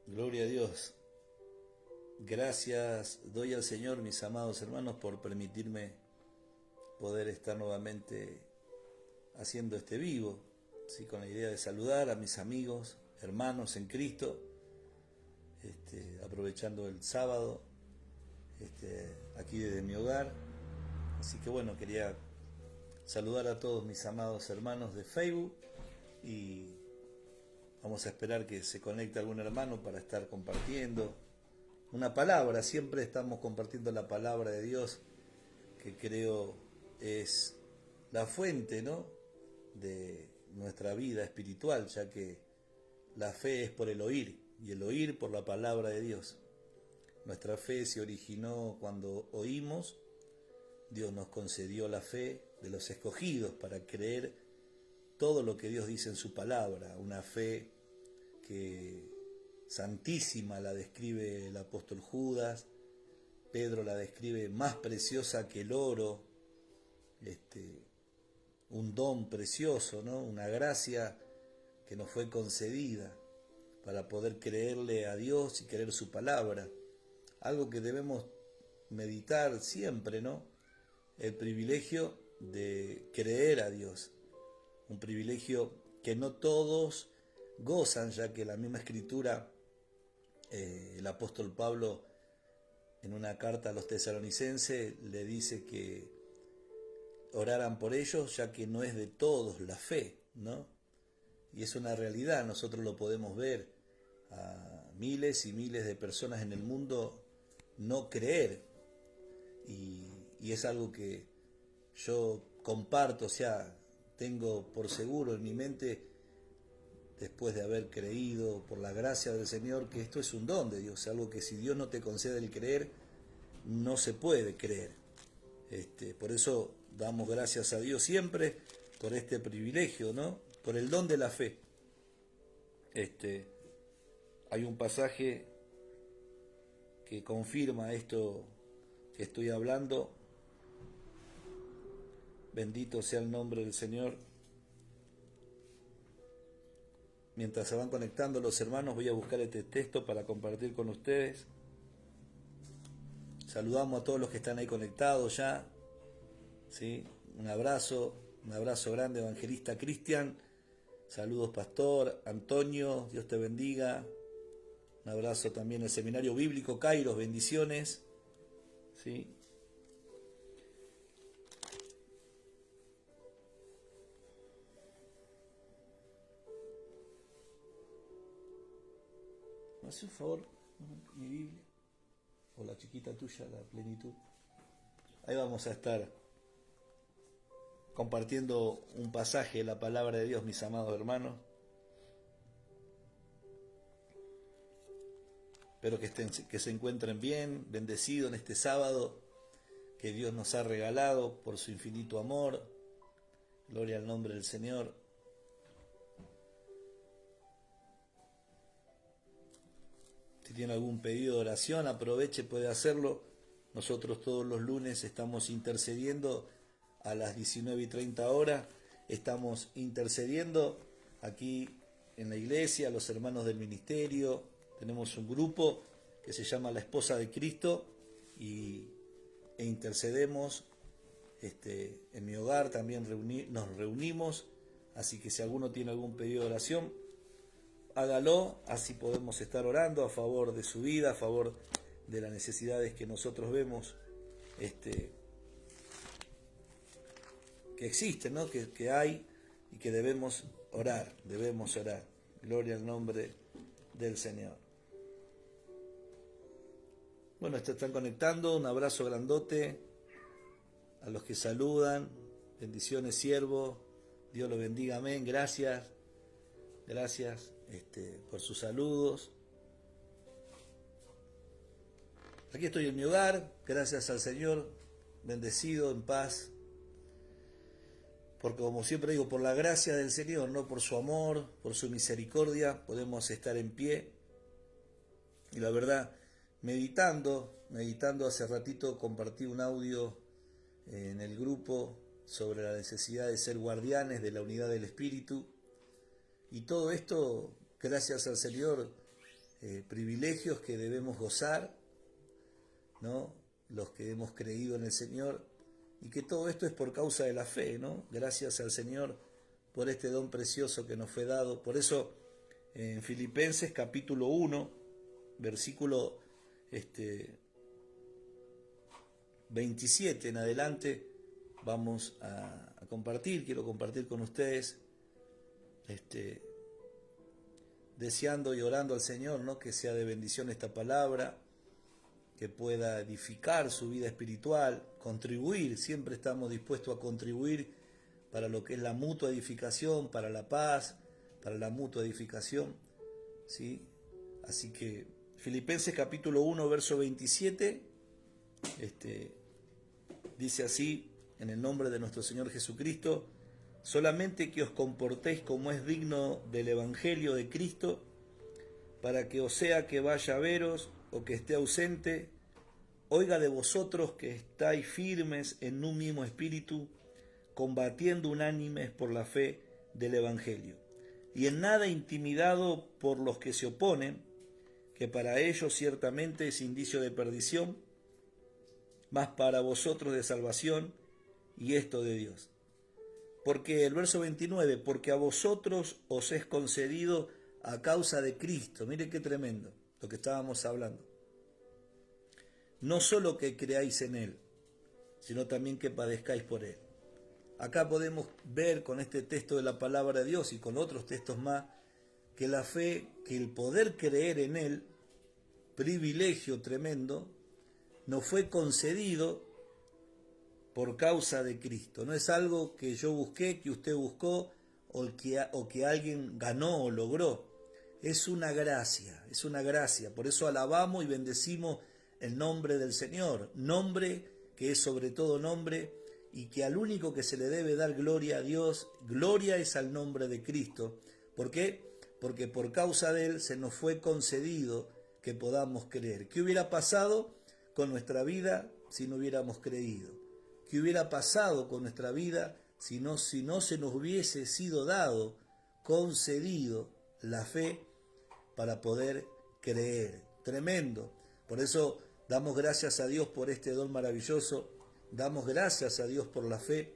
Gloria a Dios. Gracias doy al Señor, mis amados hermanos, por permitirme poder estar nuevamente haciendo este vivo, ¿sí? Con la idea de saludar a mis amigos, hermanos en Cristo, aprovechando el sábado, aquí desde mi hogar. Así que bueno, quería saludar a todos mis amados hermanos de Facebook y vamos a esperar que se conecte algún hermano para estar compartiendo una palabra. Siempre estamos compartiendo la palabra de Dios, que creo es la fuente, ¿no?, de nuestra vida espiritual, ya que la fe es por el oír y el oír por la palabra de Dios. Nuestra fe se originó cuando oímos. Dios nos concedió la fe de los escogidos para creer todo lo que Dios dice en su palabra, una fe que santísima la describe el apóstol Judas. Pedro la describe más preciosa que el oro, un don precioso, ¿no?, una gracia que nos fue concedida para poder creerle a Dios y creer su palabra, algo que debemos meditar siempre, ¿no?, el privilegio de creer a Dios, un privilegio que no todos gozan, ya que la misma escritura, el apóstol Pablo en una carta a los tesalonicenses le dice que oraran por ellos, ya que no es de todos la fe, ¿no? Y es una realidad, nosotros lo podemos ver a miles y miles de personas en el mundo no creer, y es algo que yo comparto, o sea, tengo por seguro en mi mente, después de haber creído por la gracia del Señor, que esto es un don de Dios, algo que si Dios no te concede el creer, no se puede creer. Por eso damos gracias a Dios siempre por este privilegio, ¿no?, por el don de la fe. Hay un pasaje que confirma esto que estoy hablando. Bendito sea el nombre del Señor. Mientras se van conectando los hermanos, voy a buscar este texto para compartir con ustedes. Saludamos a todos los que están ahí conectados ya, ¿sí? Un abrazo grande, evangelista Cristian. Saludos, pastor Antonio, Dios te bendiga. Un abrazo también al Seminario Bíblico Kairos, bendiciones, ¿sí? ¿Me hace un favor? Mi Biblia, o la chiquita tuya, la plenitud. Ahí vamos a estar compartiendo un pasaje de la palabra de Dios, mis amados hermanos. Espero que se encuentren bien, bendecidos en este sábado que Dios nos ha regalado por su infinito amor. Gloria al nombre del Señor. Si tiene algún pedido de oración, aproveche, puede hacerlo. Nosotros todos los lunes estamos intercediendo a las 19:30 estamos intercediendo aquí en la iglesia, los hermanos del ministerio. Tenemos un grupo que se llama La Esposa de Cristo e intercedemos. En mi hogar también nos reunimos, así que si alguno tiene algún pedido de oración, hágalo, así podemos estar orando a favor de su vida, a favor de las necesidades que nosotros vemos que existen, ¿no?, que hay, y que debemos orar. Gloria al nombre del Señor. Bueno, están conectando, un abrazo grandote a los que saludan, bendiciones, siervo, Dios los bendiga, amén, gracias por sus saludos. Aquí estoy en mi hogar, gracias al Señor, bendecido, en paz, porque como siempre digo, por la gracia del Señor, no por su amor, por su misericordia, podemos estar en pie. Y la verdad, meditando, hace ratito compartí un audio en el grupo sobre la necesidad de ser guardianes de la unidad del Espíritu. Y todo esto, gracias al Señor, privilegios que debemos gozar, ¿no? Los que hemos creído en el Señor, y que todo esto es por causa de la fe, ¿no? Gracias al Señor por este don precioso que nos fue dado. Por eso en Filipenses capítulo 1, versículo 27 en adelante, vamos a compartir, quiero compartir con ustedes, deseando y orando al Señor, ¿no? Que sea de bendición esta palabra, que pueda edificar su vida espiritual, contribuir, siempre estamos dispuestos a contribuir para lo que es la mutua edificación, para la paz, para la mutua edificación, ¿sí? Así que Filipenses capítulo 1, verso 27, dice así, en el nombre de nuestro Señor Jesucristo: solamente que os comportéis como es digno del Evangelio de Cristo, para que, o sea que vaya a veros o que esté ausente, oiga de vosotros que estáis firmes en un mismo espíritu, combatiendo unánimes por la fe del Evangelio, y en nada intimidado por los que se oponen, que para ellos ciertamente es indicio de perdición, mas para vosotros de salvación, y esto de Dios. Porque el verso 29, porque a vosotros os es concedido a causa de Cristo, mire qué tremendo lo que estábamos hablando, no solo que creáis en Él, sino también que padezcáis por Él. Acá podemos ver con este texto de la palabra de Dios y con otros textos más, que la fe, que el poder creer en Él, privilegio tremendo, nos fue concedido por causa de Cristo. No es algo que yo busqué, que usted buscó, o que alguien ganó o logró. Es una gracia, es una gracia. Por eso alabamos y bendecimos el nombre del Señor, nombre que es sobre todo nombre, y que al único que se le debe dar gloria a Dios, gloria es al nombre de Cristo. ¿Por qué? Porque por causa de Él se nos fue concedido que podamos creer. ¿Qué hubiera pasado con nuestra vida si no hubiéramos creído? ¿Qué hubiera pasado con nuestra vida si no se nos hubiese sido dado, concedido la fe para poder creer? Tremendo. Por eso damos gracias a Dios por este don maravilloso, damos gracias a Dios por la fe.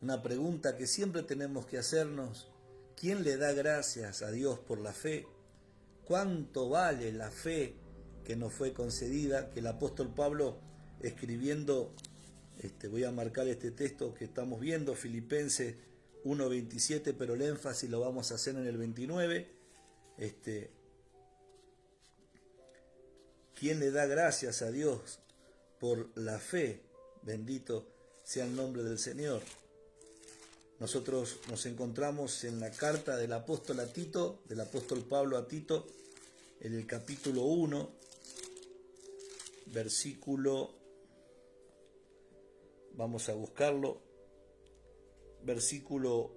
Una pregunta que siempre tenemos que hacernos: ¿quién le da gracias a Dios por la fe? ¿Cuánto vale la fe que nos fue concedida? Que el apóstol Pablo, escribiendo, voy a marcar este texto que estamos viendo, Filipenses 1:27, pero el énfasis lo vamos a hacer en el 29. ¿Quién le da gracias a Dios por la fe? Bendito sea el nombre del Señor. Nosotros nos encontramos en la carta del apóstol a Tito, del apóstol Pablo a Tito, en el capítulo 1, versículo, vamos a buscarlo, versículo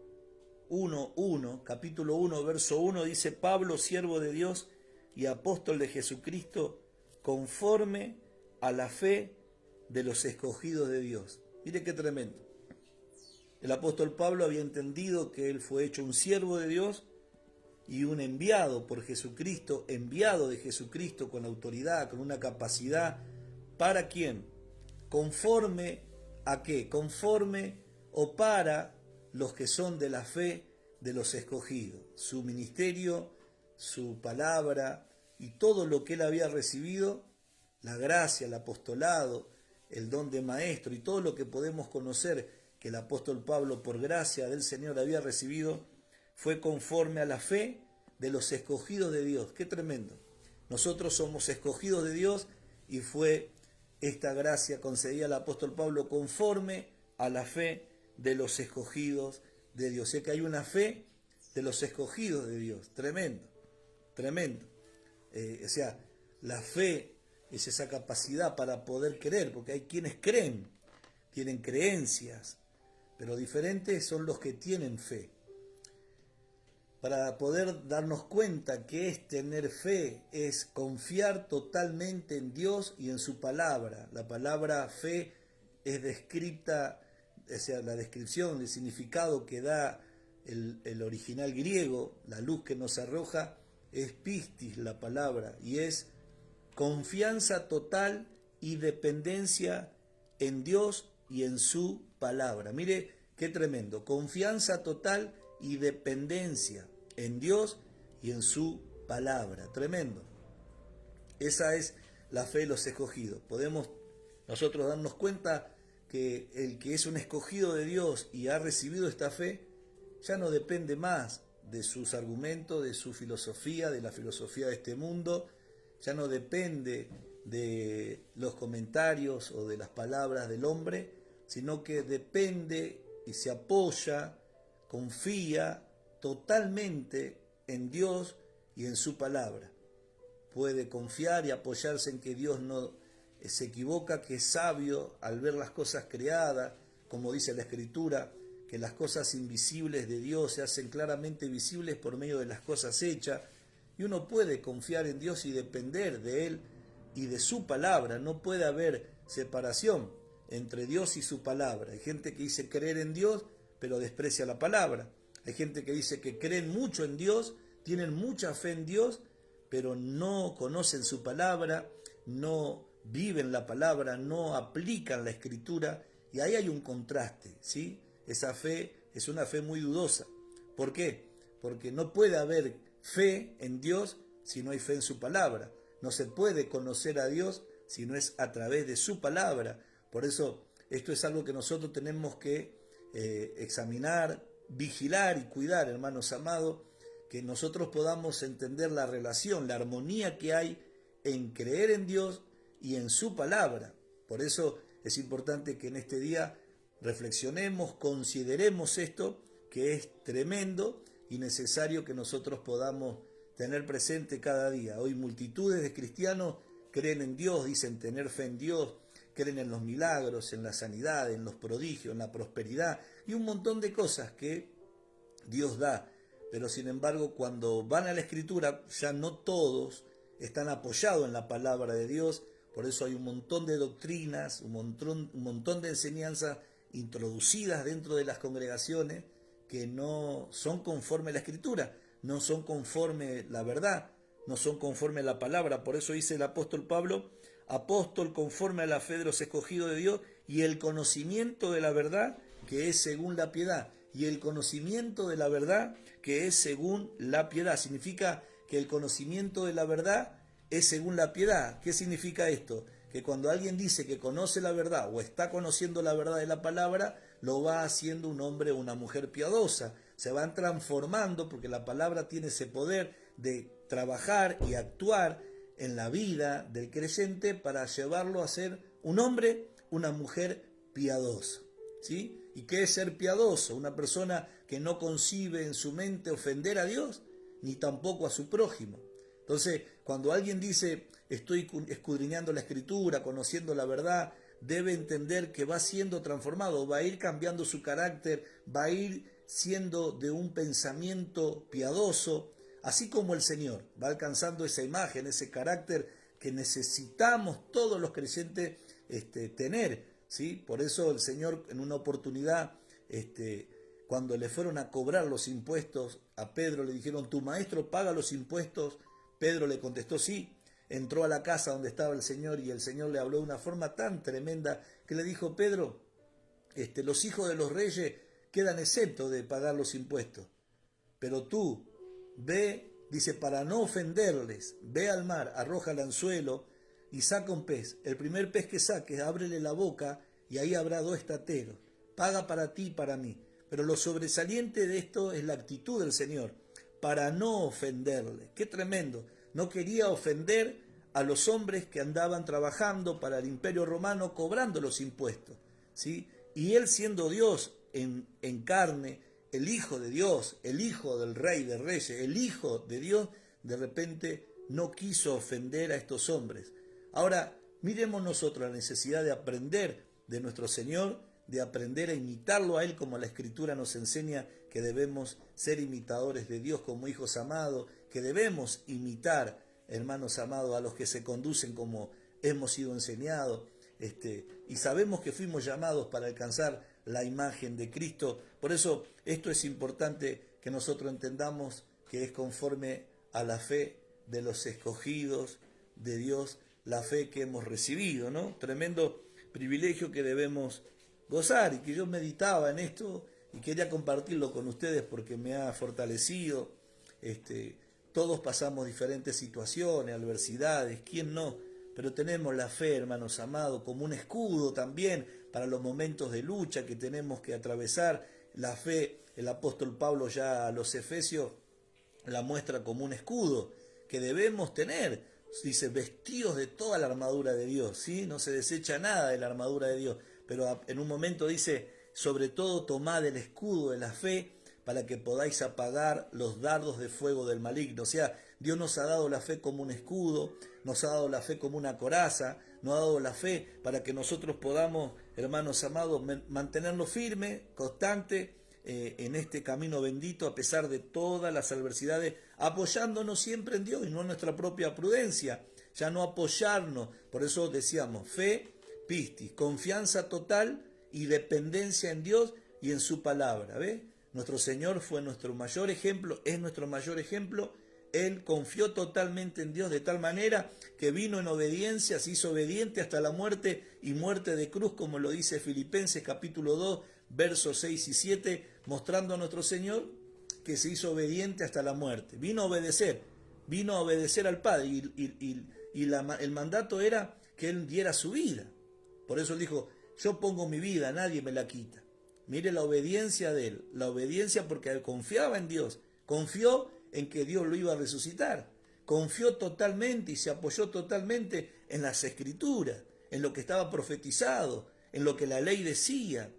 1, capítulo 1, verso 1, dice: Pablo, siervo de Dios y apóstol de Jesucristo, conforme a la fe de los escogidos de Dios. Mire qué tremendo. El apóstol Pablo había entendido que él fue hecho un siervo de Dios y un enviado por Jesucristo, enviado de Jesucristo con autoridad, con una capacidad. ¿Para quién? ¿Conforme a qué? Conforme o para los que son de la fe de los escogidos. Su ministerio, su palabra y todo lo que él había recibido, la gracia, el apostolado, el don de maestro y todo lo que podemos conocer que el apóstol Pablo por gracia del Señor había recibido, fue conforme a la fe de los escogidos de Dios. ¡Qué tremendo! Nosotros somos escogidos de Dios y fue esta gracia concedida al apóstol Pablo conforme a la fe de los escogidos de Dios. O sea que hay una fe de los escogidos de Dios. Tremendo, tremendo. O sea, la fe es esa capacidad para poder creer, porque hay quienes creen, tienen creencias, pero diferentes son los que tienen fe. Para poder darnos cuenta que es tener fe, es confiar totalmente en Dios y en su palabra. La palabra fe es descrita, o sea, la descripción, el significado que da el original griego, la luz que nos arroja, es pistis la palabra, y es confianza total y dependencia en Dios y en su palabra. Mire qué tremendo, confianza total y dependencia en Dios y en su palabra. Tremendo. Esa es la fe de los escogidos. Podemos nosotros darnos cuenta que el que es un escogido de Dios y ha recibido esta fe, ya no depende más de sus argumentos, de su filosofía, de la filosofía de este mundo, ya no depende de los comentarios o de las palabras del hombre, sino que depende y se apoya, confía totalmente en Dios y en su palabra. Puede confiar y apoyarse en que Dios no se equivoca, que es sabio al ver las cosas creadas, como dice la Escritura, que las cosas invisibles de Dios se hacen claramente visibles por medio de las cosas hechas, y uno puede confiar en Dios y depender de Él y de su palabra. No puede haber separación entre Dios y su palabra. Hay gente que dice creer en Dios, pero desprecia la palabra. Hay gente que dice que creen mucho en Dios, tienen mucha fe en Dios, pero no conocen su palabra, no viven la palabra, no aplican la Escritura, y ahí hay un contraste, ¿sí? Esa fe es una fe muy dudosa. ¿Por qué? Porque no puede haber fe en Dios si no hay fe en su palabra. No se puede conocer a Dios si no es a través de su palabra. Por eso esto es algo que nosotros tenemos que examinar, vigilar y cuidar, hermanos amados, que nosotros podamos entender la relación, la armonía que hay en creer en Dios y en su palabra. Por eso es importante que en este día reflexionemos, consideremos esto, que es tremendo y necesario que nosotros podamos tener presente cada día. Hoy multitudes de cristianos creen en Dios, dicen tener fe en Dios, creen en los milagros, en la sanidad, en los prodigios, en la prosperidad y un montón de cosas que Dios da. Pero sin embargo, cuando van a la Escritura, ya no todos están apoyados en la palabra de Dios. Por eso hay un montón de doctrinas, un montón de enseñanzas introducidas dentro de las congregaciones que no son conforme a la Escritura, no son conforme la verdad, no son conforme a la palabra. Por eso dice el apóstol Pablo, apóstol conforme a la fe de los escogidos de Dios y el conocimiento de la verdad que es según la piedad. Y el conocimiento de la verdad que es según la piedad. Significa que el conocimiento de la verdad es según la piedad. ¿Qué significa esto? Que cuando alguien dice que conoce la verdad o está conociendo la verdad de la palabra, lo va haciendo un hombre o una mujer piadosa. Se van transformando porque la palabra tiene ese poder de trabajar y actuar en la vida del creyente para llevarlo a ser un hombre, una mujer piadosa. ¿Sí? ¿Y qué es ser piadoso? Una persona que no concibe en su mente ofender a Dios, ni tampoco a su prójimo. Entonces, cuando alguien dice, estoy escudriñando la Escritura, conociendo la verdad, debe entender que va siendo transformado, va a ir cambiando su carácter, va a ir siendo de un pensamiento piadoso, así como el Señor va alcanzando esa imagen, ese carácter que necesitamos todos los creyentes tener. ¿Sí? Por eso el Señor en una oportunidad, cuando le fueron a cobrar los impuestos a Pedro, le dijeron, ¿tu maestro paga los impuestos? Pedro le contestó, sí. Entró a la casa donde estaba el Señor y el Señor le habló de una forma tan tremenda que le dijo, Pedro, los hijos de los reyes quedan exentos de pagar los impuestos, pero tú ve, dice, para no ofenderles, ve al mar, arroja el anzuelo y saca un pez. El primer pez que saques, ábrele la boca y ahí habrá 2 estateros. Paga para ti y para mí. Pero lo sobresaliente de esto es la actitud del Señor, para no ofenderle. ¡Qué tremendo! No quería ofender a los hombres que andaban trabajando para el Imperio Romano cobrando los impuestos, ¿sí? Y él siendo Dios en carne, el Hijo de Dios, el Hijo del Rey de Reyes, el Hijo de Dios, de repente no quiso ofender a estos hombres. Ahora, miremos nosotros la necesidad de aprender de nuestro Señor, de aprender a imitarlo a Él, como la Escritura nos enseña que debemos ser imitadores de Dios como hijos amados, que debemos imitar, hermanos amados, a los que se conducen como hemos sido enseñados, y sabemos que fuimos llamados para alcanzar la imagen de Cristo. Por eso esto es importante que nosotros entendamos que es conforme a la fe de los escogidos de Dios, la fe que hemos recibido, ¿no? Tremendo privilegio que debemos gozar, y que yo meditaba en esto y quería compartirlo con ustedes porque me ha fortalecido. Todos pasamos diferentes situaciones, adversidades, ¿quién no? Pero tenemos la fe, hermanos amados, como un escudo también para los momentos de lucha que tenemos que atravesar. La fe, el apóstol Pablo ya a los Efesios la muestra como un escudo que debemos tener. Dice, vestidos de toda la armadura de Dios, ¿sí? No se desecha nada de la armadura de Dios, pero en un momento dice, sobre todo tomad el escudo de la fe para que podáis apagar los dardos de fuego del maligno. O sea, Dios nos ha dado la fe como un escudo, nos ha dado la fe como una coraza, nos ha dado la fe para que nosotros podamos, hermanos amados, mantenernos firmes, constantes, en este camino bendito a pesar de todas las adversidades, apoyándonos siempre en Dios y no en nuestra propia prudencia, ya no apoyarnos. Por eso decíamos fe, pistis, confianza total y dependencia en Dios y en su palabra. ¿Ve? Nuestro Señor fue nuestro mayor ejemplo, es nuestro mayor ejemplo. Él confió totalmente en Dios de tal manera que vino en obediencia, se hizo obediente hasta la muerte y muerte de cruz, como lo dice Filipenses capítulo 2, versos 6 y 7, mostrando a nuestro Señor que se hizo obediente hasta la muerte. Vino a obedecer al Padre y el mandato era que Él diera su vida. Por eso Él dijo, yo pongo mi vida, nadie me la quita. Mire la obediencia de Él, la obediencia porque Él confiaba en Dios, confió en que Dios lo iba a resucitar, confió totalmente y se apoyó totalmente en las Escrituras, en lo que estaba profetizado, en lo que la ley decía.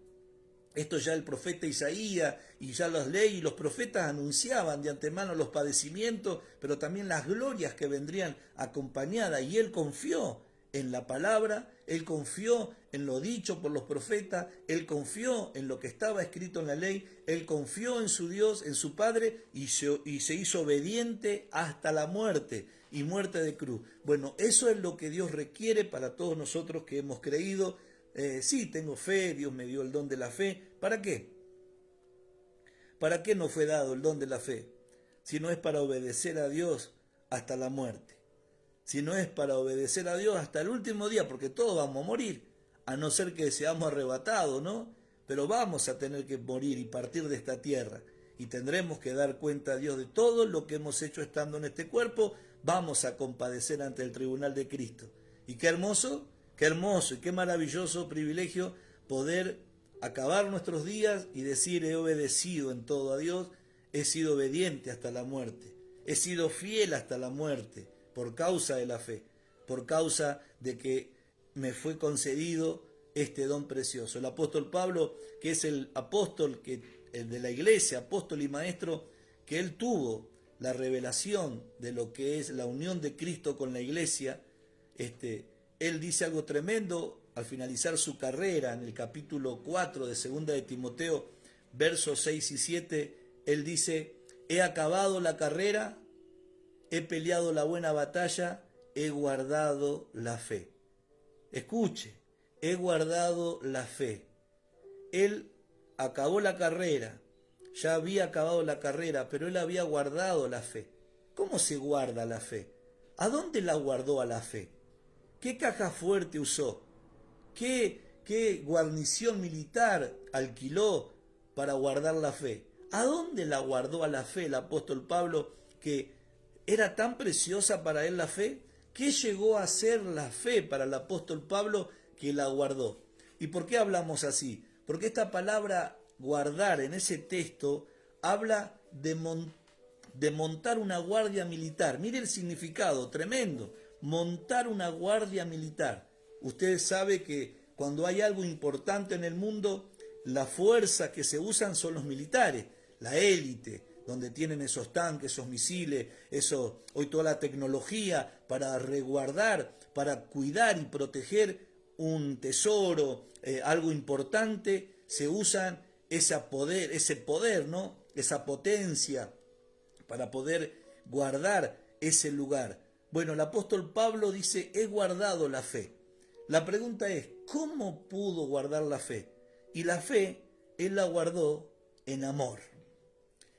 Esto ya el profeta Isaías y ya las leyes y los profetas anunciaban de antemano los padecimientos, pero también las glorias que vendrían acompañadas, y él confió en la palabra, él confió en lo dicho por los profetas, él confió en lo que estaba escrito en la ley, él confió en su Dios, en su Padre, y se hizo obediente hasta la muerte, y muerte de cruz. Bueno, eso es lo que Dios requiere para todos nosotros que hemos creído. Sí, tengo fe, Dios me dio el don de la fe. ¿Para qué? ¿Para qué nos fue dado el don de la fe? Si no es para obedecer a Dios hasta la muerte. Si no es para obedecer a Dios hasta el último día, porque todos vamos a morir, a no ser que seamos arrebatados, ¿no? Pero vamos a tener que morir y partir de esta tierra. Y tendremos que dar cuenta a Dios de todo lo que hemos hecho estando en este cuerpo. Vamos a compadecer ante el tribunal de Cristo. Y qué hermoso y qué maravilloso privilegio poder acabar nuestros días y decir, he obedecido en todo a Dios, he sido obediente hasta la muerte, he sido fiel hasta la muerte por causa de la fe, por causa de que me fue concedido este don precioso. El apóstol Pablo, que es el apóstol el de la iglesia, apóstol y maestro, que él tuvo la revelación de lo que es la unión de Cristo con la iglesia, él dice algo tremendo al finalizar su carrera en el capítulo 4 de 2 de Timoteo, versos 6 y 7, él dice, he acabado la carrera, he peleado la buena batalla, he guardado la fe. Escuche, he guardado la fe. Él acabó la carrera, ya había acabado la carrera, pero él había guardado la fe. ¿Cómo se guarda la fe? ¿A dónde la guardó a la fe? ¿Qué caja fuerte usó? ¿Qué guarnición militar alquiló para guardar la fe? ¿A dónde la guardó a la fe el apóstol Pablo, que era tan preciosa para él la fe? ¿Qué llegó a ser la fe para el apóstol Pablo que la guardó? ¿Y por qué hablamos así? Porque esta palabra guardar en ese texto habla de montar una guardia militar. Mire el significado, tremendo. Montar una guardia militar. Usted sabe que cuando hay algo importante en el mundo, la fuerza que se usan son los militares, la élite, donde tienen esos tanques, esos misiles, hoy toda la tecnología para resguardar, para cuidar y proteger un tesoro, algo importante, se usan ese poder, ¿no? Esa potencia para poder guardar ese lugar. Bueno, el apóstol Pablo dice, he guardado la fe. La pregunta es, ¿cómo pudo guardar la fe? Y la fe, él la guardó en amor.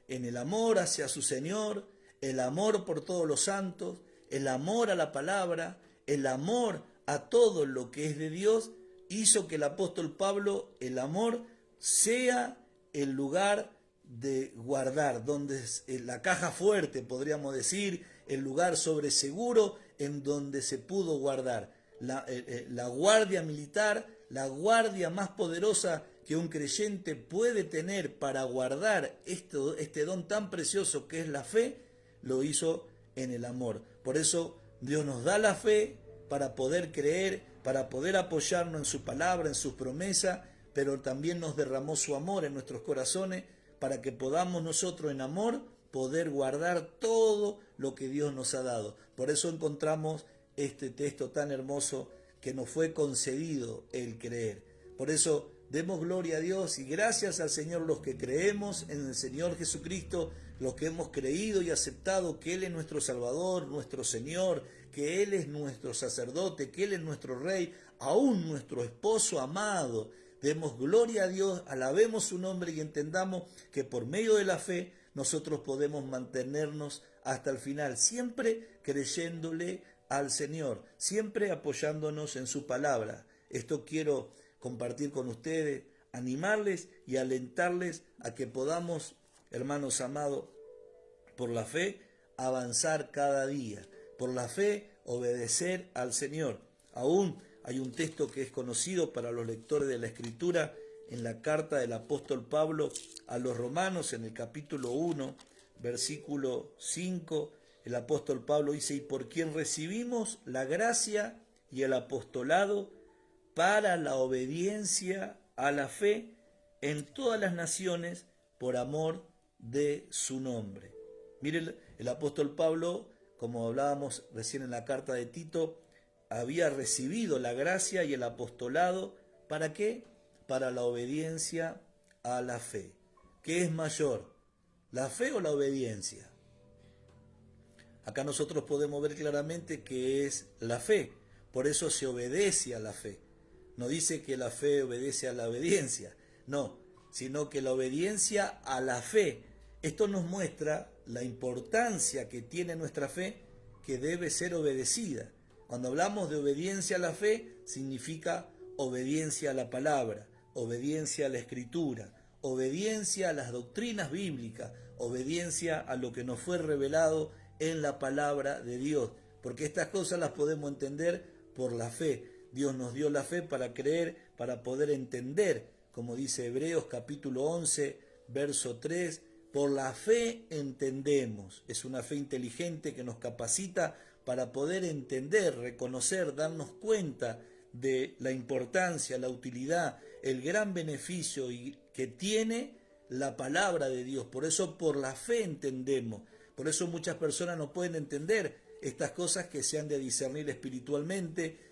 En el amor hacia su Señor, el amor por todos los santos, el amor a la palabra, el amor a todo lo que es de Dios, hizo que el apóstol Pablo, el amor, sea el lugar de guardar, donde es la caja fuerte, podríamos decir, el lugar sobreseguro en donde se pudo guardar. La guardia militar, la guardia más poderosa que un creyente puede tener para guardar este don tan precioso que es la fe, lo hizo en el amor. Por eso Dios nos da la fe para poder creer, para poder apoyarnos en su palabra, en sus promesas, pero también nos derramó su amor en nuestros corazones para que podamos nosotros en amor poder guardar todo lo que Dios nos ha dado. Por eso encontramos este texto tan hermoso que nos fue concedido el creer. Por eso demos gloria a Dios y gracias al Señor los que creemos en el Señor Jesucristo, los que hemos creído y aceptado que Él es nuestro Salvador, nuestro Señor, que Él es nuestro sacerdote, que Él es nuestro Rey, aún nuestro esposo amado. Demos gloria a Dios, alabemos su nombre y entendamos que por medio de la fe nosotros podemos mantenernos hasta el final, siempre creyéndole al Señor, siempre apoyándonos en su palabra. Esto quiero compartir con ustedes, animarles y alentarles a que podamos, hermanos amados, por la fe avanzar cada día, por la fe obedecer al Señor. Aún hay un texto que es conocido para los lectores de la Escritura en la carta del apóstol Pablo a los Romanos, en el capítulo 1, versículo 5, el apóstol Pablo dice: y por quien recibimos la gracia y el apostolado para la obediencia a la fe en todas las naciones por amor de su nombre. Miren, el apóstol Pablo, como hablábamos recién en la carta de Tito, había recibido la gracia y el apostolado, ¿para qué? Para la obediencia a la fe. ¿Qué es mayor, la fe o la obediencia? Acá nosotros podemos ver claramente que es la fe, por eso se obedece a la fe. No dice que la fe obedece a la obediencia, no, sino que la obediencia a la fe. Esto nos muestra la importancia que tiene nuestra fe, que debe ser obedecida. Cuando hablamos de obediencia a la fe, significa obediencia a la palabra, obediencia a la Escritura, obediencia a las doctrinas bíblicas, obediencia a lo que nos fue revelado en la palabra de Dios, porque estas cosas las podemos entender por la fe. Dios nos dio la fe para creer, para poder entender, como dice Hebreos capítulo 11, verso 3, por la fe entendemos. Es una fe inteligente que nos capacita para poder entender, reconocer, darnos cuenta de la importancia, la utilidad, el gran beneficio que tiene la palabra de Dios. Por eso por la fe entendemos. Por eso muchas personas no pueden entender estas cosas que se han de discernir espiritualmente.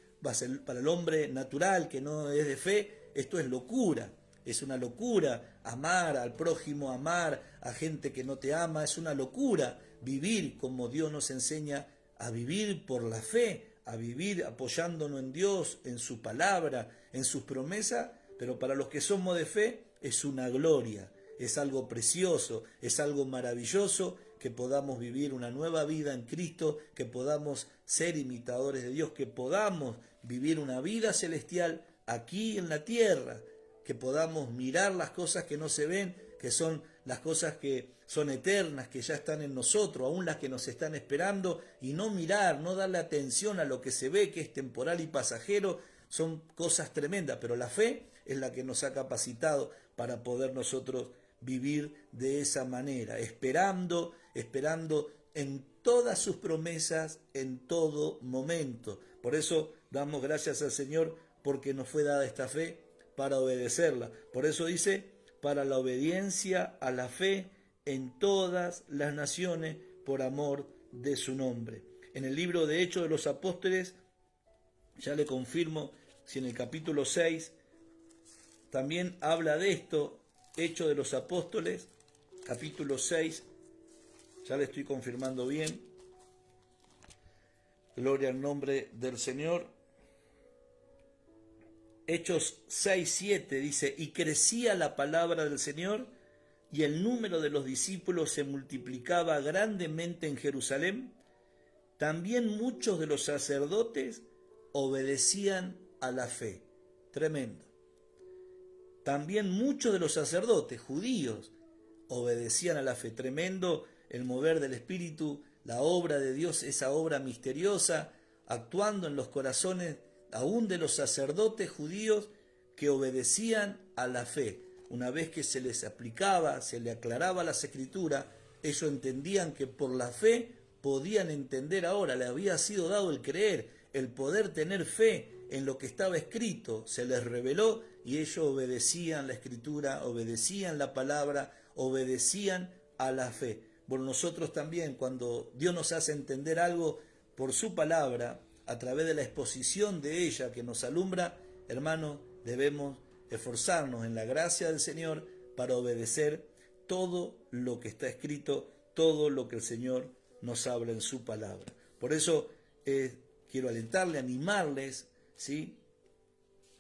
Para el hombre natural que no es de fe, esto es locura. Es una locura amar al prójimo, amar a gente que no te ama. Es una locura vivir como Dios nos enseña a vivir por la fe, a vivir apoyándonos en Dios, en su palabra, en sus promesas. Pero para los que somos de fe es una gloria, es algo precioso, es algo maravilloso que podamos vivir una nueva vida en Cristo, que podamos ser imitadores de Dios, que podamos vivir una vida celestial aquí en la tierra, que podamos mirar las cosas que no se ven, que son las cosas que son eternas, que ya están en nosotros, aún las que nos están esperando, y no mirar, no darle atención a lo que se ve, que es temporal y pasajero. Son cosas tremendas, pero la fe es la que nos ha capacitado para poder nosotros vivir de esa manera, esperando en todas sus promesas, en todo momento. Por eso damos gracias al Señor, porque nos fue dada esta fe para obedecerla. Por eso dice, para la obediencia a la fe en todas las naciones, por amor de su nombre. En el libro de Hechos de los Apóstoles, ya le confirmo, si en el capítulo 6 también habla de esto, Hechos de los Apóstoles, capítulo 6, ya le estoy confirmando bien, gloria al nombre del Señor. Hechos 6, 7 dice, y crecía la palabra del Señor y el número de los discípulos se multiplicaba grandemente en Jerusalén, también muchos de los sacerdotes obedecían a la fe. Tremendo. También muchos de los sacerdotes judíos obedecían a la fe. Tremendo el mover del Espíritu, la obra de Dios, esa obra misteriosa, actuando en los corazones aún de los sacerdotes judíos que obedecían a la fe. Una vez que se les aplicaba, se le aclaraba las escrituras, ellos entendían que por la fe podían entender ahora, le había sido dado el creer, el poder tener fe en lo que estaba escrito, se les reveló y ellos obedecían la escritura, obedecían la palabra, obedecían a la fe. Bueno, nosotros también, cuando Dios nos hace entender algo por su palabra, a través de la exposición de ella que nos alumbra, hermanos, debemos esforzarnos en la gracia del Señor para obedecer todo lo que está escrito, todo lo que el Señor nos habla en su palabra. Por eso quiero alentarles, animarles, ¿sí?,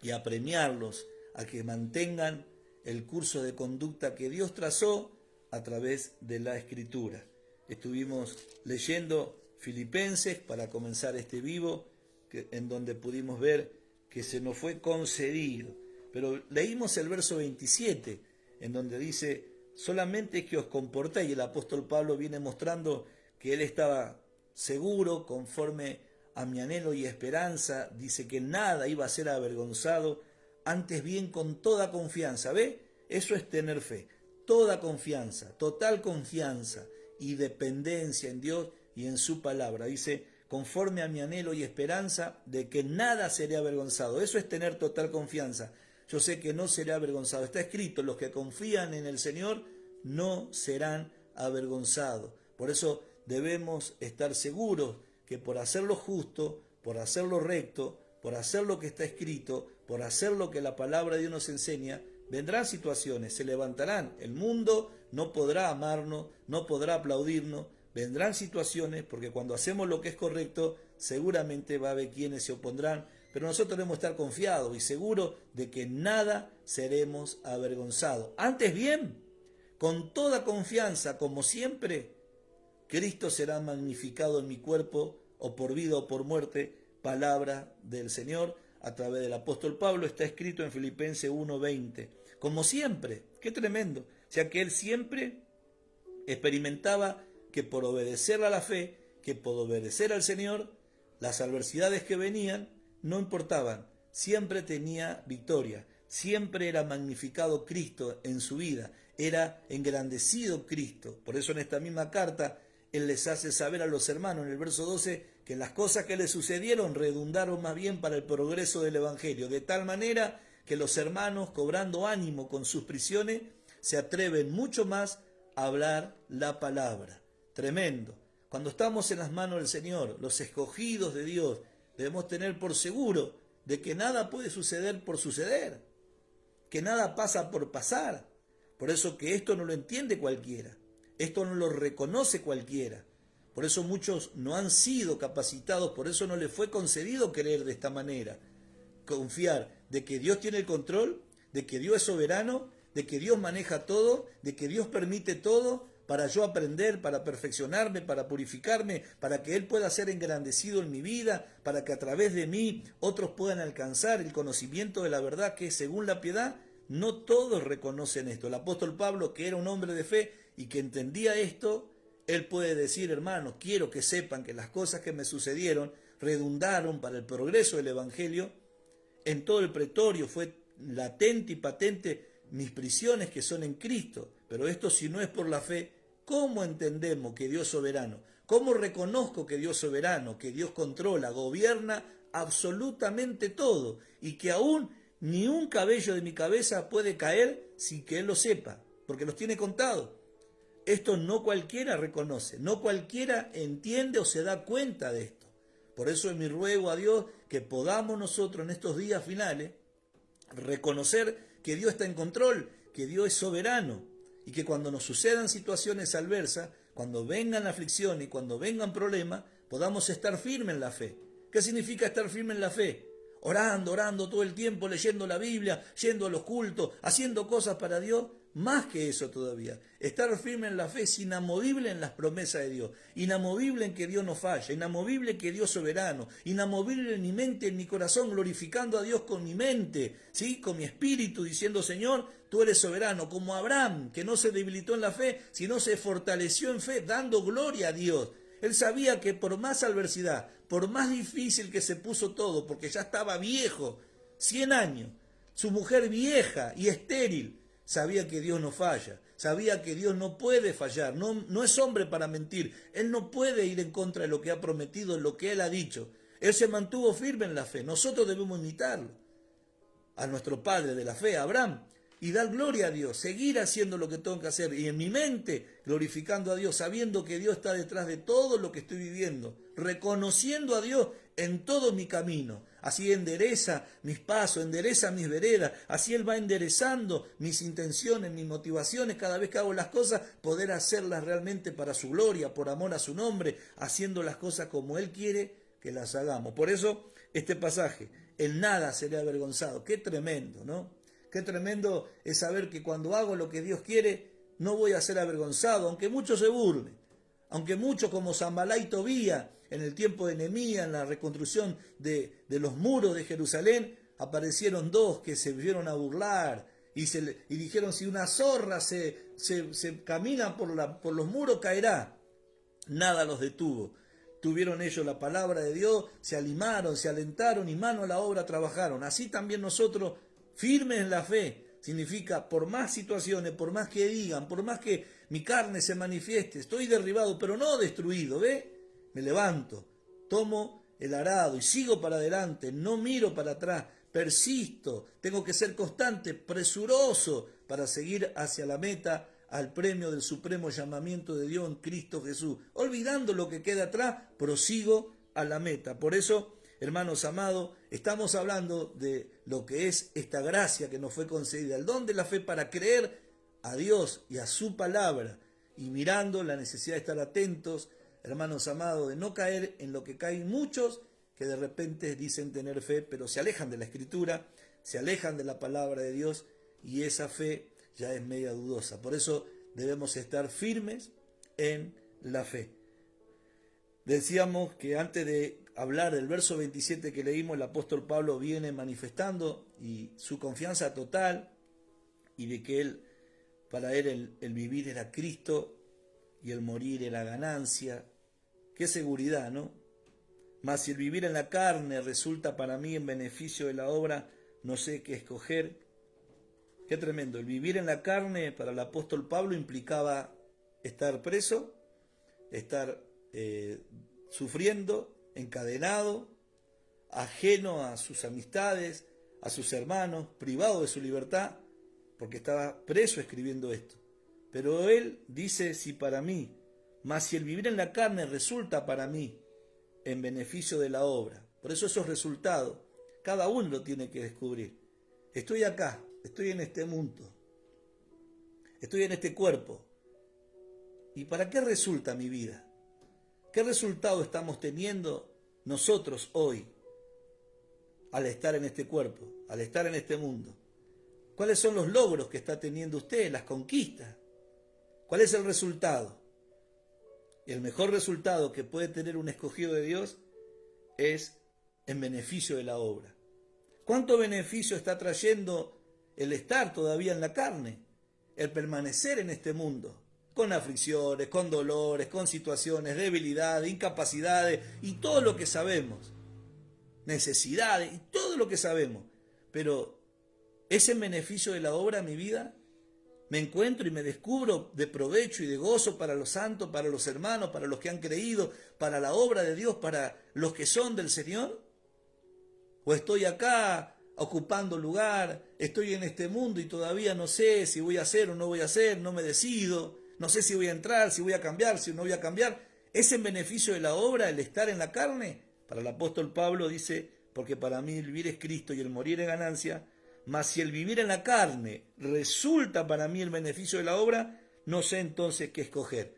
y apremiarlos a que mantengan el curso de conducta que Dios trazó a través de la Escritura. Estuvimos leyendo Filipenses para comenzar este vivo, en donde pudimos ver que se nos fue concedido. Pero leímos el verso 27, en donde dice, solamente que os comportéis. Y el apóstol Pablo viene mostrando que él estaba seguro, conforme a mi anhelo y esperanza, dice que nada iba a ser avergonzado, antes bien con toda confianza. ¿Ve? Eso es tener fe, toda confianza, total confianza y dependencia en Dios y en su palabra. Dice, conforme a mi anhelo y esperanza de que nada seré avergonzado. Eso es tener total confianza. Yo sé que no seré avergonzado. Está escrito, los que confían en el Señor no serán avergonzados. Por eso debemos estar seguros que por hacer lo justo, por hacer lo recto, por hacer lo que está escrito, por hacer lo que la palabra de Dios nos enseña, vendrán situaciones, se levantarán. El mundo no podrá amarnos, no podrá aplaudirnos. Vendrán situaciones, porque cuando hacemos lo que es correcto, seguramente va a haber quienes se opondrán, pero nosotros debemos estar confiados y seguros de que nada seremos avergonzados. Antes bien, con toda confianza, como siempre, Cristo será magnificado en mi cuerpo, o por vida o por muerte, palabra del Señor, a través del apóstol Pablo, está escrito en Filipenses 1:20. Como siempre, qué tremendo. O sea que él siempre experimentaba que por obedecer a la fe, que por obedecer al Señor, las adversidades que venían no importaban, siempre tenía victoria, siempre era magnificado Cristo en su vida, era engrandecido Cristo. Por eso en esta misma carta él les hace saber a los hermanos en el verso 12 que las cosas que les sucedieron redundaron más bien para el progreso del Evangelio, de tal manera que los hermanos, cobrando ánimo con sus prisiones, se atreven mucho más a hablar la palabra. Tremendo. Cuando estamos en las manos del Señor, los escogidos de Dios, debemos tener por seguro de que nada puede suceder por suceder, que nada pasa por pasar. Por eso que esto no lo entiende cualquiera, esto no lo reconoce cualquiera. Por eso muchos no han sido capacitados, por eso no les fue concedido creer de esta manera. Confiar de que Dios tiene el control, de que Dios es soberano, de que Dios maneja todo, de que Dios permite todo, para yo aprender, para perfeccionarme, para purificarme, para que Él pueda ser engrandecido en mi vida, para que a través de mí otros puedan alcanzar el conocimiento de la verdad que es según la piedad. No todos reconocen esto. El apóstol Pablo, que era un hombre de fe y que entendía esto, él puede decir, hermanos, quiero que sepan que las cosas que me sucedieron redundaron para el progreso del Evangelio. En todo el pretorio fue latente y patente mis prisiones que son en Cristo. Pero esto, si no es por la fe, ¿cómo entendemos que Dios es soberano? ¿Cómo reconozco que Dios es soberano, que Dios controla, gobierna absolutamente todo y que aún ni un cabello de mi cabeza puede caer sin que Él lo sepa, porque los tiene contados? Esto no cualquiera reconoce, no cualquiera entiende o se da cuenta de esto. Por eso es mi ruego a Dios que podamos nosotros en estos días finales reconocer que Dios está en control, que Dios es soberano y que cuando nos sucedan situaciones adversas, cuando vengan aflicciones y cuando vengan problemas, podamos estar firmes en la fe. ¿Qué significa estar firme en la fe? Orando todo el tiempo, leyendo la Biblia, yendo a los cultos, haciendo cosas para Dios, más que eso todavía. Estar firme en la fe es inamovible en las promesas de Dios, inamovible en que Dios no falla, inamovible que Dios es soberano, inamovible en mi mente, en mi corazón, glorificando a Dios con mi mente, ¿sí? Con mi espíritu, diciendo, Señor, tú eres soberano, como Abraham, que no se debilitó en la fe, sino se fortaleció en fe, dando gloria a Dios. Él sabía que por más adversidad, por más difícil que se puso todo, porque ya estaba viejo, 100 años, su mujer vieja y estéril, sabía que Dios no falla, sabía que Dios no puede fallar, no es hombre para mentir, Él no puede ir en contra de lo que ha prometido, en lo que Él ha dicho. Él se mantuvo firme en la fe, nosotros debemos imitarlo, a nuestro padre de la fe, Abraham, y dar gloria a Dios, seguir haciendo lo que tengo que hacer, y en mi mente glorificando a Dios, sabiendo que Dios está detrás de todo lo que estoy viviendo, reconociendo a Dios en todo mi camino. Así endereza mis pasos, endereza mis veredas, así Él va enderezando mis intenciones, mis motivaciones, cada vez que hago las cosas, poder hacerlas realmente para su gloria, por amor a su nombre, haciendo las cosas como Él quiere que las hagamos. Por eso este pasaje, en nada seré avergonzado. Qué tremendo, ¿no? Qué tremendo es saber que cuando hago lo que Dios quiere, no voy a ser avergonzado, aunque muchos se burlen, aunque muchos como Sanbalá y Tobía, en el tiempo de Nehemías, en la reconstrucción de los muros de Jerusalén, aparecieron dos que se vieron a burlar y dijeron, si una zorra se camina por los muros, caerá. Nada los detuvo. Tuvieron ellos la palabra de Dios, se animaron, se alentaron y mano a la obra trabajaron. Así también nosotros, firmes en la fe, significa por más situaciones, por más que digan, por más que mi carne se manifieste, estoy derribado pero no destruido, ¿ve? Me levanto, tomo el arado y sigo para adelante, no miro para atrás, persisto, tengo que ser constante, presuroso para seguir hacia la meta, al premio del supremo llamamiento de Dios en Cristo Jesús. Olvidando lo que queda atrás, prosigo a la meta. Por eso, hermanos amados, estamos hablando de lo que es esta gracia que nos fue concedida, el don de la fe para creer a Dios y a su palabra, y mirando la necesidad de estar atentos, hermanos amados, de no caer en lo que caen muchos que de repente dicen tener fe, pero se alejan de la Escritura, se alejan de la palabra de Dios, y esa fe ya es media dudosa. Por eso debemos estar firmes en la fe. Decíamos que antes de hablar del verso 27 que leímos, el apóstol Pablo viene manifestando y su confianza total, y de que para él el vivir era Cristo y el morir era ganancia. Qué seguridad, ¿no? Mas si el vivir en la carne resulta para mí en beneficio de la obra, no sé qué escoger. Qué tremendo. El vivir en la carne para el apóstol Pablo implicaba estar preso, estar sufriendo, encadenado, ajeno a sus amistades, a sus hermanos, privado de su libertad, porque estaba preso escribiendo esto. Pero él dice, si para mí, mas si el vivir en la carne resulta para mí en beneficio de la obra. Por eso esos resultados, cada uno lo tiene que descubrir. Estoy acá, estoy en este mundo, estoy en este cuerpo. ¿Y para qué resulta mi vida? ¿Qué resultado estamos teniendo nosotros hoy al estar en este cuerpo, al estar en este mundo? ¿Cuáles son los logros que está teniendo usted, las conquistas? ¿Cuál es el resultado? Y el mejor resultado que puede tener un escogido de Dios es en beneficio de la obra. ¿Cuánto beneficio está trayendo el estar todavía en la carne? El permanecer en este mundo, con aflicciones, con dolores, con situaciones, debilidades, incapacidades y todo lo que sabemos, necesidades y todo lo que sabemos. Pero ¿es en beneficio de la obra mi vida? ¿Me encuentro y me descubro de provecho y de gozo para los santos, para los hermanos, para los que han creído, para la obra de Dios, para los que son del Señor? ¿O estoy acá ocupando lugar, estoy en este mundo y todavía no sé si voy a hacer o no voy a hacer, no me decido, no sé si voy a entrar, si voy a cambiar, si no voy a cambiar? ¿Es en beneficio de la obra el estar en la carne? Para el apóstol Pablo dice, porque para mí el vivir es Cristo y el morir es ganancia. Mas si el vivir en la carne resulta para mí el beneficio de la obra, no sé entonces qué escoger.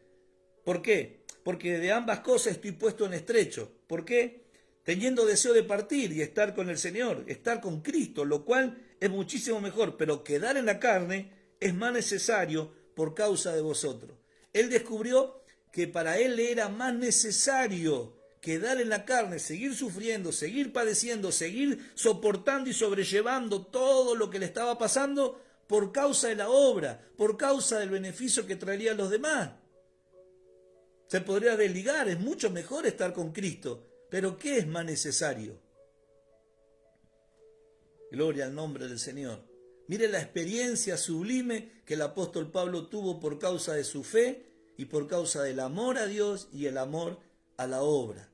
¿Por qué? Porque de ambas cosas estoy puesto en estrecho. ¿Por qué? Teniendo deseo de partir y estar con el Señor, estar con Cristo, lo cual es muchísimo mejor, pero quedar en la carne es más necesario por causa de vosotros. Él descubrió que para él le era más necesario quedar en la carne, seguir sufriendo, seguir padeciendo, seguir soportando y sobrellevando todo lo que le estaba pasando por causa de la obra, por causa del beneficio que traería a los demás. Se podría desligar, es mucho mejor estar con Cristo, pero ¿qué es más necesario? Gloria al nombre del Señor. Mire la experiencia sublime que el apóstol Pablo tuvo por causa de su fe y por causa del amor a Dios y el amor a la obra.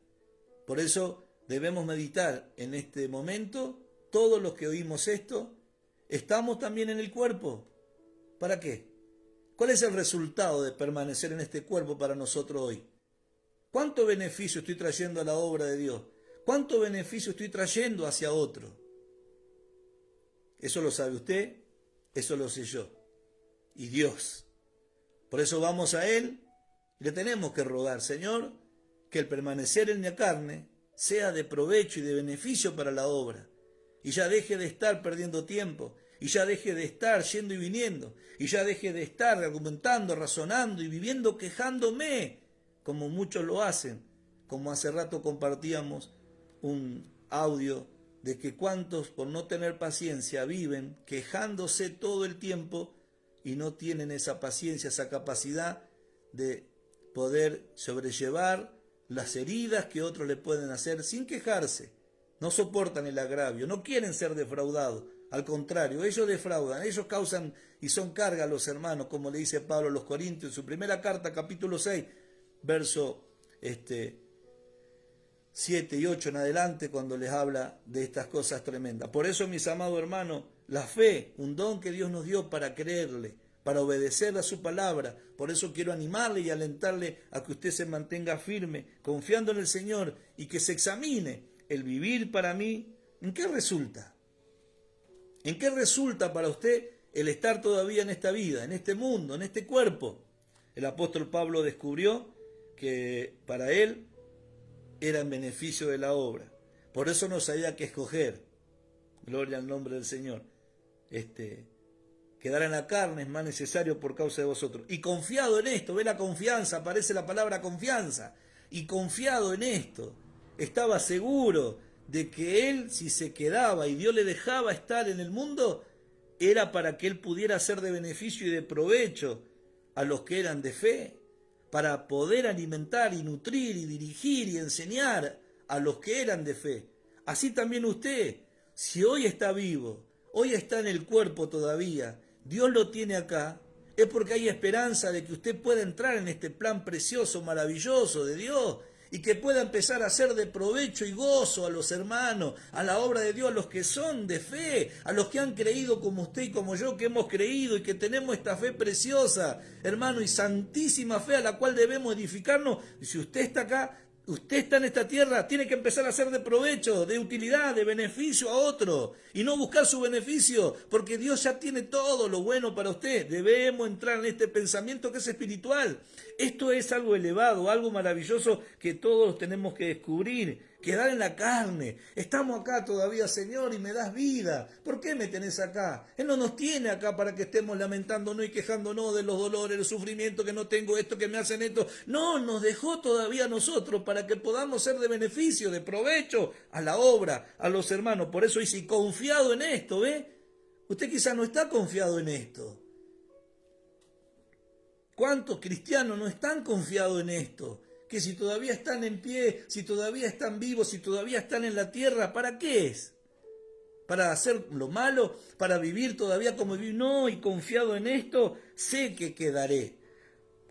Por eso debemos meditar en este momento, todos los que oímos esto, ¿estamos también en el cuerpo? ¿Para qué? ¿Cuál es el resultado de permanecer en este cuerpo para nosotros hoy? ¿Cuánto beneficio estoy trayendo a la obra de Dios? ¿Cuánto beneficio estoy trayendo hacia otro? Eso lo sabe usted, eso lo sé yo. Y Dios. Por eso vamos a Él y le tenemos que rogar, Señor, que el permanecer en la carne sea de provecho y de beneficio para la obra. Y ya deje de estar perdiendo tiempo. Y ya deje de estar yendo y viniendo. Y ya deje de estar argumentando, razonando y viviendo quejándome, como muchos lo hacen. Como hace rato compartíamos un audio de que cuántos por no tener paciencia viven quejándose todo el tiempo y no tienen esa paciencia, esa capacidad de poder sobrellevar las heridas que otros le pueden hacer sin quejarse. No soportan el agravio, no quieren ser defraudados. Al contrario, ellos defraudan, ellos causan y son carga a los hermanos, como le dice Pablo a los Corintios en su primera carta, capítulo 6, verso 7 y 8 en adelante, cuando les habla de estas cosas tremendas. Por eso, mis amados hermanos, la fe, un don que Dios nos dio para creerle, para obedecer a su palabra. Por eso quiero animarle y alentarle a que usted se mantenga firme, confiando en el Señor y que se examine el vivir para mí. ¿En qué resulta? ¿En qué resulta para usted el estar todavía en esta vida, en este mundo, en este cuerpo? El apóstol Pablo descubrió que para él era en beneficio de la obra. Por eso no sabía qué escoger. Gloria al nombre del Señor. Quedar en la carne es más necesario por causa de vosotros. Y confiado en esto, ve la confianza, aparece la palabra confianza. Y confiado en esto, estaba seguro de que él, si se quedaba y Dios le dejaba estar en el mundo, era para que él pudiera ser de beneficio y de provecho a los que eran de fe, para poder alimentar y nutrir y dirigir y enseñar a los que eran de fe. Así también usted, si hoy está vivo, hoy está en el cuerpo todavía, Dios lo tiene acá, es porque hay esperanza de que usted pueda entrar en este plan precioso, maravilloso de Dios, y que pueda empezar a ser de provecho y gozo a los hermanos, a la obra de Dios, a los que son de fe, a los que han creído como usted y como yo, que hemos creído y que tenemos esta fe preciosa, hermano, y santísima fe a la cual debemos edificarnos. Y si usted está acá, usted está en esta tierra, tiene que empezar a ser de provecho, de utilidad, de beneficio a otro, y no buscar su beneficio, porque Dios ya tiene todo lo bueno para usted. Debemos entrar en este pensamiento que es espiritual. Esto es algo elevado, algo maravilloso que todos tenemos que descubrir. Quedar en la carne. Estamos acá todavía, Señor, y me das vida. ¿Por qué me tenés acá? Él no nos tiene acá para que estemos lamentándonos y quejándonos de los dolores, el sufrimiento, que no tengo esto, que me hacen esto. No, nos dejó todavía a nosotros para que podamos ser de beneficio, de provecho a la obra, a los hermanos. Por eso dice, confiado en esto, ¿ve? Usted quizás no está confiado en esto. ¿Cuántos cristianos no están confiados en esto? Que si todavía están en pie, si todavía están vivos, si todavía están en la tierra, ¿para qué es? ¿Para hacer lo malo? ¿Para vivir todavía como vivir? No, y confiado en esto, sé que quedaré,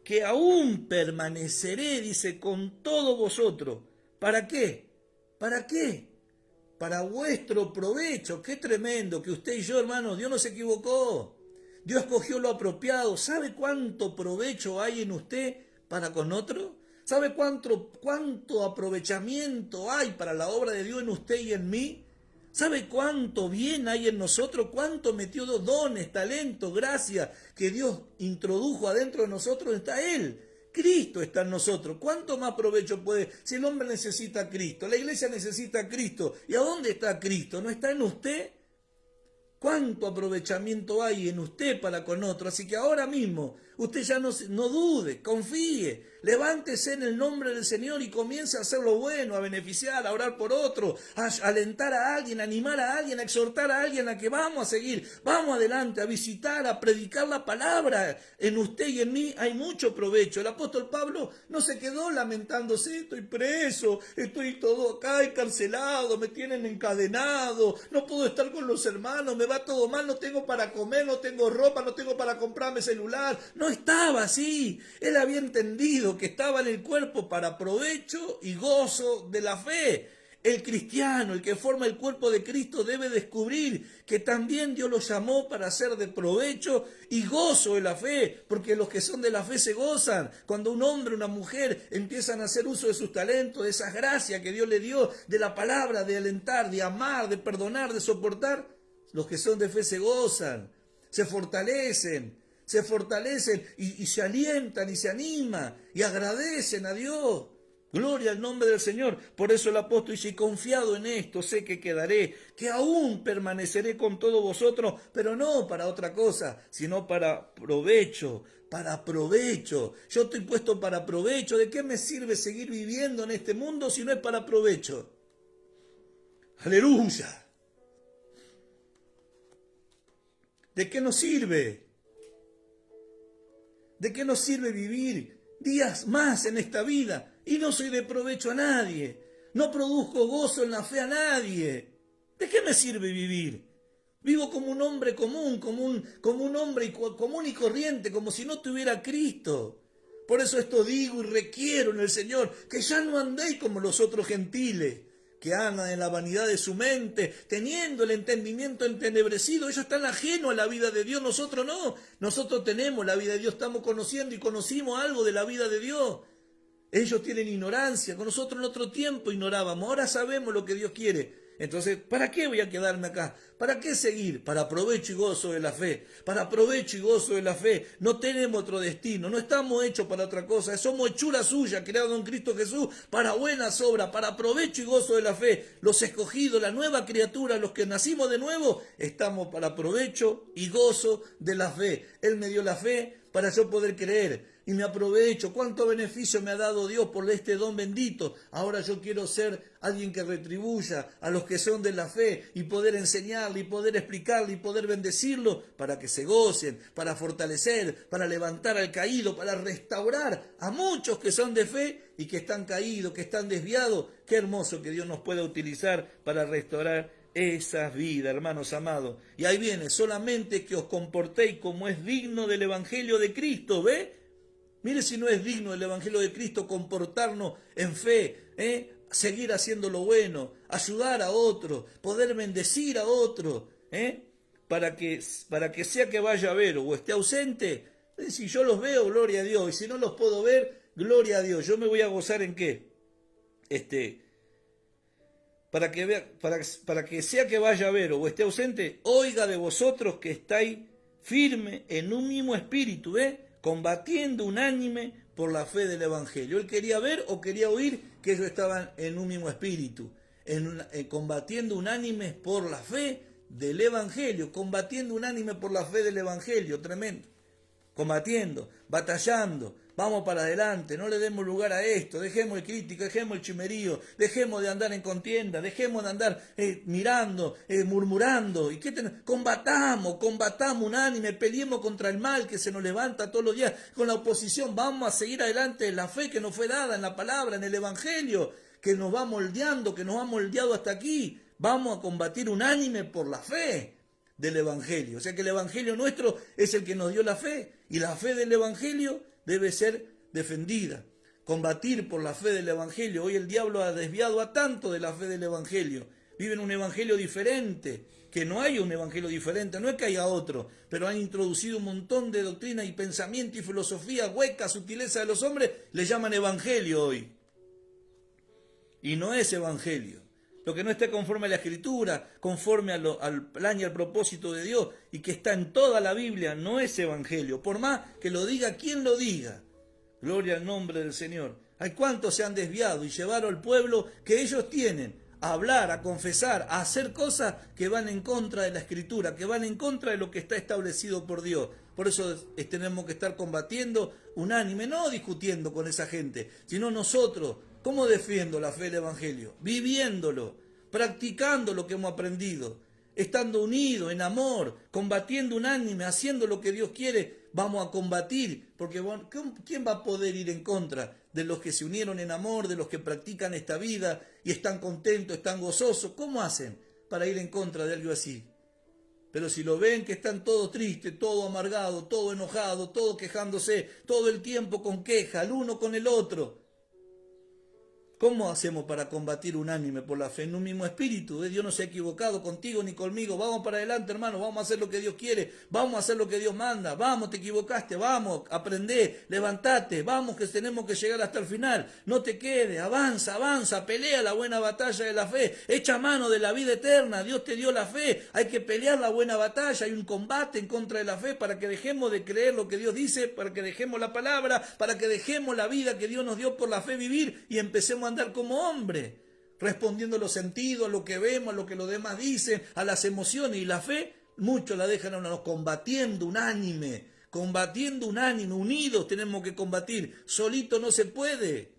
que aún permaneceré, dice, con todos vosotros. ¿Para qué? ¿Para qué? Para vuestro provecho. Qué tremendo que usted y yo, hermanos, Dios no se equivocó. Dios escogió lo apropiado. ¿Sabe cuánto provecho hay en usted para con otro? ¿Sabe cuánto aprovechamiento hay para la obra de Dios en usted y en mí? ¿Sabe cuánto bien hay en nosotros? ¿Cuánto metió dones, talentos, gracias que Dios introdujo adentro de nosotros? Está Él. Cristo está en nosotros. ¿Cuánto más provecho puede? Si el hombre necesita a Cristo, la iglesia necesita a Cristo. ¿Y a dónde está Cristo? ¿No está en usted? ¿Cuánto aprovechamiento hay en usted para con otro? Así que ahora mismo, usted ya no dude, confíe, levántese en el nombre del Señor y comience a hacer lo bueno, a beneficiar, a orar por otro, a alentar a alguien, a animar a alguien, a exhortar a alguien a que vamos a seguir, vamos adelante, a visitar, a predicar la palabra. En usted y en mí hay mucho provecho. El apóstol Pablo no se quedó lamentándose, estoy preso, estoy todo acá encarcelado, me tienen encadenado, no puedo estar con los hermanos, me va todo mal, no tengo para comer, no tengo ropa, no tengo para comprarme celular. No estaba así. Él había entendido que estaba en el cuerpo para provecho y gozo de la fe. El cristiano, el que forma el cuerpo de Cristo, debe descubrir que también Dios lo llamó para ser de provecho y gozo de la fe, porque los que son de la fe se gozan. Cuando un hombre o una mujer empiezan a hacer uso de sus talentos, de esas gracias que Dios le dio, de la palabra, de alentar, de amar, de perdonar, de soportar, los que son de fe se gozan, se fortalecen y se alientan y se animan y agradecen a Dios. Gloria al nombre del Señor. Por eso el apóstol dice, confiado en esto, sé que quedaré, que aún permaneceré con todos vosotros, pero no para otra cosa, sino para provecho, para provecho. Yo estoy puesto para provecho. ¿De qué me sirve seguir viviendo en este mundo si no es para provecho? Aleluya. ¿De qué nos sirve? ¿De qué nos sirve vivir días más en esta vida y no soy de provecho a nadie? No produzco gozo en la fe a nadie. ¿De qué me sirve vivir? Vivo como un hombre común, como un hombre común y corriente, como si no tuviera Cristo. Por eso esto digo y requiero en el Señor, que ya no andéis como los otros gentiles, que andan en la vanidad de su mente, teniendo el entendimiento entenebrecido. Ellos están ajenos a la vida de Dios, nosotros no. Nosotros tenemos la vida de Dios, estamos conociendo y conocimos algo de la vida de Dios. Ellos tienen ignorancia, con nosotros en otro tiempo ignorábamos, ahora sabemos lo que Dios quiere. Entonces, ¿para qué voy a quedarme acá? ¿Para qué seguir? Para provecho y gozo de la fe. Para provecho y gozo de la fe. No tenemos otro destino, no estamos hechos para otra cosa. Somos hechura suya, creado en Cristo Jesús, para buenas obras, para provecho y gozo de la fe. Los escogidos, la nueva criatura, los que nacimos de nuevo, estamos para provecho y gozo de la fe. Él me dio la fe para yo poder creer. Y me aprovecho. ¿Cuánto beneficio me ha dado Dios por este don bendito? Ahora yo quiero ser alguien que retribuya a los que son de la fe y poder enseñarle y poder explicarle y poder bendecirlo para que se gocen, para fortalecer, para levantar al caído, para restaurar a muchos que son de fe y que están caídos, que están desviados. Qué hermoso que Dios nos pueda utilizar para restaurar esas vidas, hermanos amados. Y ahí viene, solamente que os comportéis como es digno del Evangelio de Cristo, ¿ve? Mire si no es digno del Evangelio de Cristo comportarnos en fe, seguir haciendo lo bueno, ayudar a otro, poder bendecir a otro, para que sea que vaya a ver o esté ausente. Si yo los veo, gloria a Dios, y si no los puedo ver, gloria a Dios. Yo me voy a gozar en qué, para que sea que vaya a ver o esté ausente, oiga de vosotros que estáis firme en un mismo espíritu, combatiendo unánime por la fe del Evangelio. Él quería ver o quería oír que ellos estaban en un mismo espíritu, combatiendo unánimes por la fe del Evangelio, combatiendo unánime por la fe del Evangelio, tremendo, combatiendo, batallando. Vamos para adelante, no le demos lugar a esto, dejemos el crítico, dejemos el chimerío, dejemos de andar en contienda, dejemos de andar mirando, murmurando. ¿Y qué combatamos unánime, peleemos contra el mal que se nos levanta todos los días con la oposición. Vamos a seguir adelante en la fe que nos fue dada, en la palabra, en el Evangelio, que nos va moldeando, que nos ha moldeado hasta aquí. Vamos a combatir unánime por la fe del Evangelio. O sea que el Evangelio nuestro es el que nos dio la fe, y la fe del Evangelio debe ser defendida, combatir por la fe del Evangelio. Hoy el diablo ha desviado a tanto de la fe del Evangelio. Viven un Evangelio diferente, que no hay un Evangelio diferente, no es que haya otro, pero han introducido un montón de doctrina y pensamiento y filosofía hueca, sutileza de los hombres, le llaman Evangelio hoy. Y no es Evangelio. Lo que no esté conforme a la Escritura, conforme al plan y al propósito de Dios, y que está en toda la Biblia, no es Evangelio. Por más que lo diga quien lo diga. Gloria al nombre del Señor. Hay cuantos se han desviado y llevaron al pueblo que ellos tienen a hablar, a confesar, a hacer cosas que van en contra de la Escritura, que van en contra de lo que está establecido por Dios. Por eso tenemos que estar combatiendo unánime, no discutiendo con esa gente, sino nosotros. ¿Cómo defiendo la fe del Evangelio? Viviéndolo, practicando lo que hemos aprendido, estando unidos en amor, combatiendo unánime, haciendo lo que Dios quiere. Vamos a combatir, porque ¿quién va a poder ir en contra de los que se unieron en amor, de los que practican esta vida y están contentos, están gozosos? ¿Cómo hacen para ir en contra de algo así? Pero si lo ven que están todos tristes, todo amargado, todo enojado, todo quejándose, todo el tiempo con queja, el uno con el otro, ¿cómo hacemos para combatir unánime por la fe en un mismo espíritu? Dios no se ha equivocado contigo ni conmigo. Vamos para adelante, hermano. Vamos a hacer lo que Dios quiere. Vamos a hacer lo que Dios manda. Vamos, te equivocaste. Vamos, aprendé, levantate. Vamos, que tenemos que llegar hasta el final. No te quedes. Avanza, avanza. Pelea la buena batalla de la fe. Echa mano de la vida eterna. Dios te dio la fe. Hay que pelear la buena batalla. Hay un combate en contra de la fe para que dejemos de creer lo que Dios dice, para que dejemos la palabra, para que dejemos la vida que Dios nos dio por la fe vivir y empecemos a andar como hombre, respondiendo a los sentidos, a lo que vemos, a lo que los demás dicen, a las emociones. Y la fe, muchos la dejan a uno, combatiendo unánime, unidos tenemos que combatir, solito no se puede.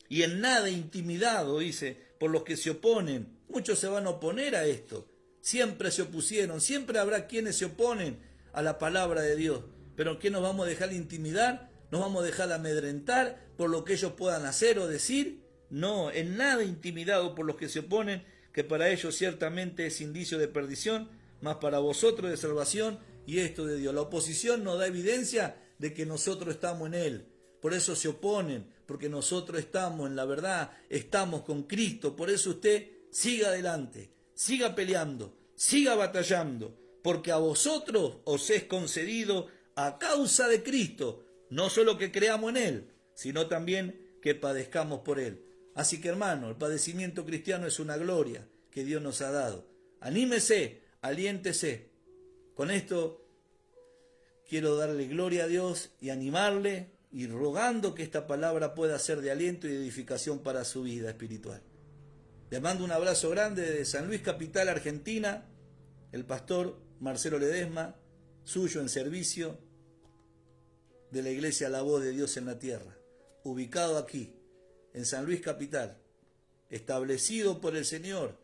Y en nada intimidado, dice, por los que se oponen. Muchos se van a oponer a esto, siempre se opusieron, siempre habrá quienes se oponen a la palabra de Dios. Pero ¿qué nos vamos a dejar intimidar? ¿Nos vamos a dejar amedrentar por lo que ellos puedan hacer o decir? No, en nada intimidado por los que se oponen, que para ellos ciertamente es indicio de perdición, mas para vosotros de salvación, y esto de Dios. La oposición nos da evidencia de que nosotros estamos en Él. Por eso se oponen, porque nosotros estamos en la verdad, estamos con Cristo. Por eso usted siga adelante, siga peleando, siga batallando, porque a vosotros os es concedido a causa de Cristo, no solo que creamos en Él, sino también que padezcamos por Él. Así que, hermano, el padecimiento cristiano es una gloria que Dios nos ha dado. Anímese, aliéntese. Con esto quiero darle gloria a Dios y animarle y rogando que esta palabra pueda ser de aliento y de edificación para su vida espiritual. Le mando un abrazo grande desde San Luis, capital, Argentina, el pastor Marcelo Ledesma, suyo en servicio de la Iglesia La Voz de Dios en la Tierra, ubicado aquí, en San Luis Capital, establecido por el Señor,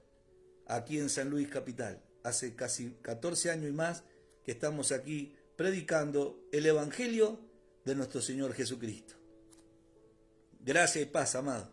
aquí en San Luis Capital. Hace casi 14 años y más que estamos aquí predicando el Evangelio de nuestro Señor Jesucristo. Gracia y paz, amado.